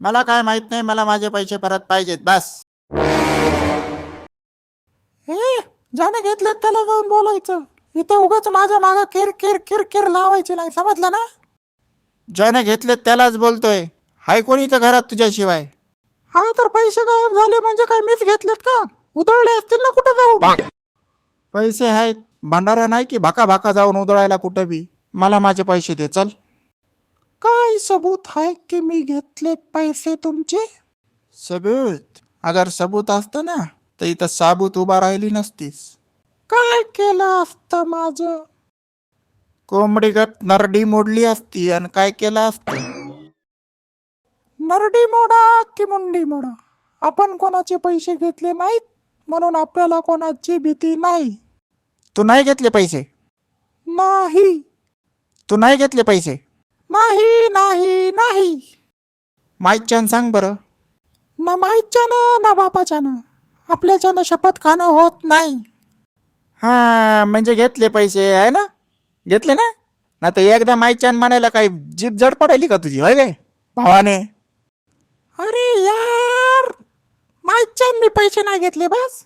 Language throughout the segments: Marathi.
मला काय माहित नाही, मला माझे पैसे परत पाहिजेत बस. हे ज्याने घेतले त्याला जाऊन बोलायचं. इथं उगाच माझ्या मागं किर किर किर किर लावायची नाही, समजलं ना? ज्याने घेतले त्यालाच बोलतोय. हाय कोणी इथं घरात तुझ्याशिवाय? हा तर पैसे गायब झाले म्हणजे काय मीच घेतलेत का? उधळले असतील ना कुठं जाऊ. पैसे आहेत, भंडारा नाही की भाका भाका जाऊन उधळायला कुठं बी. मला माझे पैसे दे चल. काय सबूत आहे की मी घेतले पैसे तुमचे? सबूत? अगर सबूत असतं ना तर इथं साबूत उभा राहिली नसतीस. काय केलं असतं माझं? कोंबडीगत नरडी मोडली असती आणि काय केलं असतं? नरडी मोडा की मुंडी मोडा, आपण कोणाचे पैसे घेतले नाहीत म्हणून आपल्याला कोणाची भीती नाही. तू नाही घेतले पैसे? नाही तू नाही घेतले पैसे? नाही नाही नाही. माईच्यान सांग बरं. ना माईच्यानं ना बापाच्यानं आपल्याच्यानं शपथ खाणं होत नाही. हा म्हणजे घेतले पैसे आहे ना? घेतले ना? ना तर एकदा माईच्यान म्हणायला काही जीभ जड पडायली का तुझी, होय काय भावाने? अरे यार, माईच्यान मी पैसे नाही घेतले, बस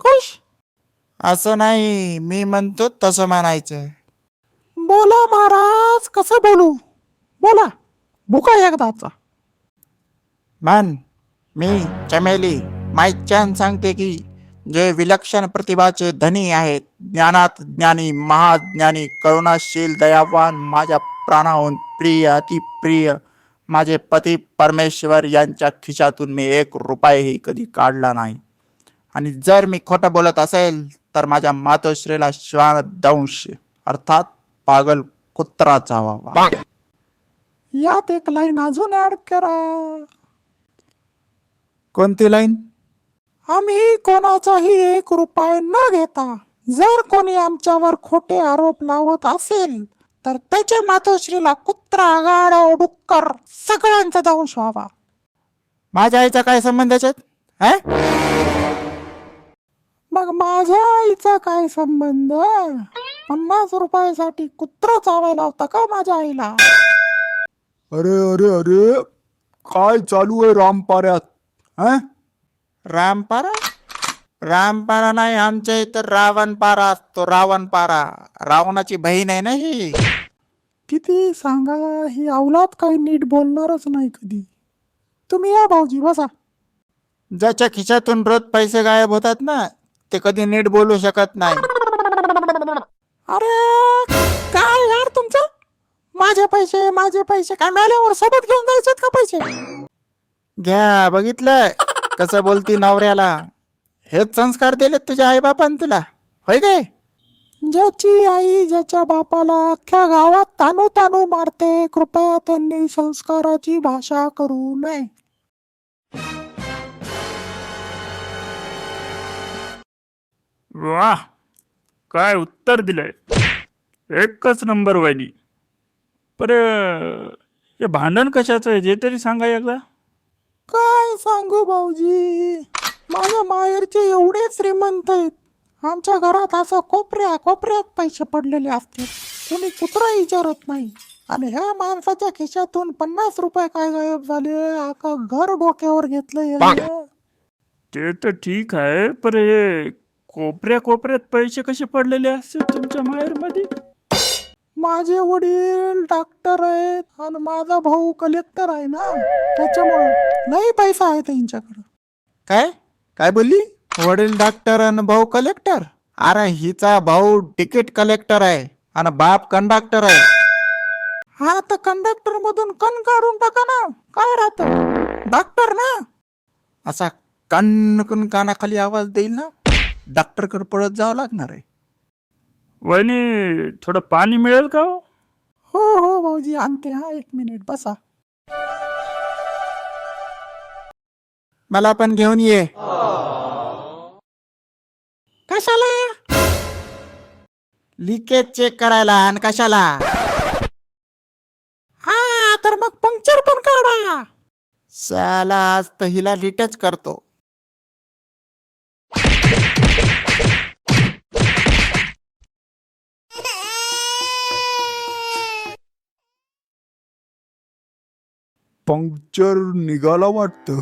खुश. असं नाही, मी म्हणतो तसं म्हणायचं. बोला महाराज, कसं बोलू? बोला, भुका एकदाचा. मान मी चमेली माईच्यान सांगते की जे विलक्षण प्रतिभाचे धनी आहेत, ज्ञानात ज्ञानी, महाज्ञानी, करुणाशील, दयावान, माझ्या प्राणाहून प्रिय, अतिप्रिय माझे पती परमेश्वर यांच्या खिशातून मी 1 रुपयाही कधी काढला नाही. आणि जर मी खोटं बोलत असेल तर माझ्या मातोश्रीला श्वानदंश अर्थात पागल कुत्रा चावावा. यात एक लाईन अजून ऍड करा. कोणती लाईन? आम्ही कोणाचाही 1 रुपया न घेता जर कोणी आमच्यावर खोटे आरोप लावत असेल तर त्याच्या मातोश्रीला कुत्रा, गाढव, डुक्कर सगळ्यांचा दंश व्हावा. माझ्या आईचा काय संबंध याच्यात? हा? मग माझ्या आईचा काय संबंध? 50 रुपयासाठी कुत्रा चावायला होता का माझ्या आईला? अरे अरे अरे, काय चालू आहे रामपाऱ्यात? हा? रामपारा? रामपारा नाही, आमच्या इथं रावणपारा असतो. रावणपारा रावणाची बहीण आहे ना ही. किती सांगा, ही औलाद काही नीट बोलणारच नाही कधी. तुम्ही या भाऊजी, बसा. ज्याच्या खिशातून रोज पैसे गायब होतात ना ते कधी नीट बोलू शकत नाही. अरे काय यार तुमचं? माझे पैसे काय मिळाल्यावर सोबत घेऊन जायचे का पैसे? घ्या, बघितलं कसं बोलती नवऱ्याला. हेच संस्कार दिलेत तुझ्या आई बापान तुला, होय काय? ज्याची आई ज्याच्या बापाला अख्ख्या गावात तानू तानू मारते, कृपया त्यांनी संस्काराची भाषा करू नये. वाह, काय उत्तर दिलंय, एकच नंबर वहिनी. पर हे भांडण कशाचं आहे, जे तरी सांगा एकदा. काय सांगू भाऊजी, माझ्या माहेरचे एवढे श्रीमंत आहेत, आमच्या घरात असं कोपऱ्या कोपऱ्यात पैसे पडलेले असते, कोणी कुत्रा विचारत नाही. आणि ह्या माणसाच्या खिशातून 50 रुपये काय गायब झाले, आका घर डोक्यावर घेतलं. ते तर ठीक आहे, पर हे कोपऱ्या कोपऱ्यात पैसे कसे पडलेले असतील तुमच्या माहेरमध्ये? माझे वडील डॉक्टर आहेत आणि माझा भाऊ कलेक्टर आहे ना, त्याच्यामुळे नाही पैसा आहे त्यांच्याकडे. काय काय बोलली? वडील डॉक्टर आणि भाऊ कलेक्टर? अरे हिचा भाऊ तिकीट कलेक्टर आहे आणि बाप कंडक्टर आहे. हा तर कंडक्टर मधून कण काढून टाका ना, काय राहतं, डॉक्टर ना. असा कण कानाखाली आवाज देईल ना, डॉक्टरकडे पळत जावं लागणार आहे. वहिनी, थोडं पाणी मिळेल का हो? हो हो भाऊजी, आणते, हा 1 मिनिट बसा. मला पण घेऊन ये. कशाला? लिकेज चेक करायला. आणि कशाला? हा तर मग पंक्चर पण काढा. साला आज तर हिला रिटच करतो. पंक्चर निघाला वाटतं.